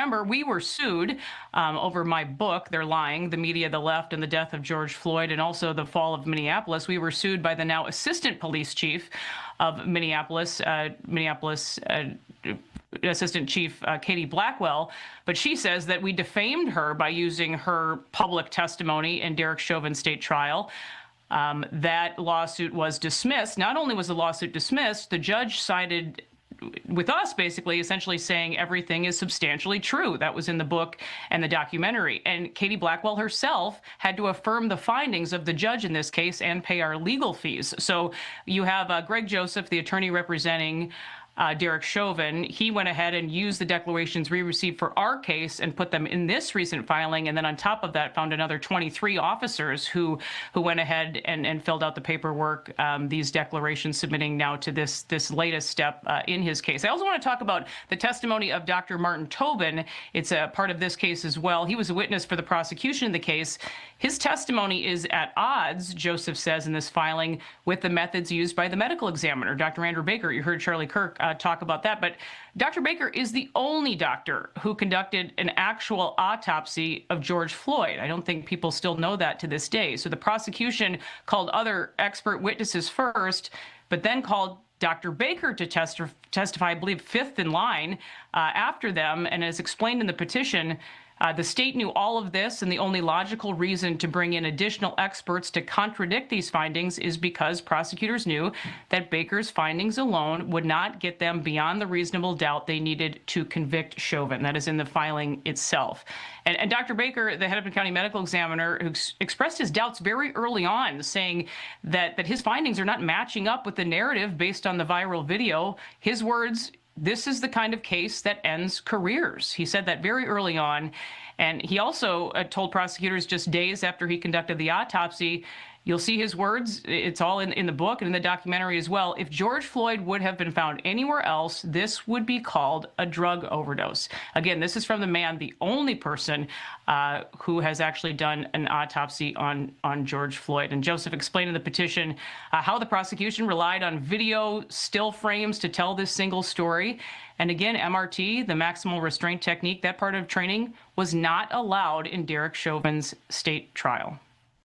November, we were sued over my book, They're Lying, The Media, the Left, and the Death of George Floyd, and also the Fall of Minneapolis. We were sued by the now Assistant Police Chief of Minneapolis, Assistant Chief Katie Blackwell, but she says that we defamed her by using her public testimony in Derek Chauvin's state trial. That lawsuit was dismissed. Not only was the lawsuit dismissed, the judge sided with us, basically, essentially saying everything is substantially true. That was in the book and the documentary. And Katie Blackwell herself had to affirm the findings of the judge in this case and pay our legal fees. So you have Greg Joseph, the attorney representing Derek Chauvin. He went ahead and used the declarations we received for our case and put them in this recent filing, and then on top of that found another 23 officers who went ahead and filled out the paperwork, these declarations, submitting now to this latest step in his case. I also want to talk about the testimony of Dr. Martin Tobin. It's a part of this case as well. He was a witness for the prosecution in the case. His testimony is at odds, Joseph says in this filing, with the methods used by the medical examiner, Dr. Andrew Baker. You heard Charlie Kirk talk about that, but Dr. Baker is the only doctor who conducted an actual autopsy of George Floyd. I don't think people still know that to this day. So the prosecution called other expert witnesses first, but then called Dr. Baker to testify, I believe, fifth in line after them. And as explained in the petition, the state knew all of this, and the only logical reason to bring in additional experts to contradict these findings is because prosecutors knew that Baker's findings alone would not get them beyond the reasonable doubt they needed to convict Chauvin. That is in the filing itself. And Dr. Baker, the Hennepin County medical examiner, who expressed his doubts very early on, saying that his findings are not matching up with the narrative based on the viral video. His words: "This is the kind of case that ends careers." He said that very early on. And he also told prosecutors just days after he conducted the autopsy, you'll see his words, it's all in the book and in the documentary as well, "If George Floyd would have been found anywhere else, this would be called a drug overdose." Again, this is from the man, the only person who has actually done an autopsy on George Floyd. And Joseph explained in the petition how the prosecution relied on video still frames to tell this single story. And again, MRT, the maximal restraint technique, that part of training was not allowed in Derek Chauvin's state trial.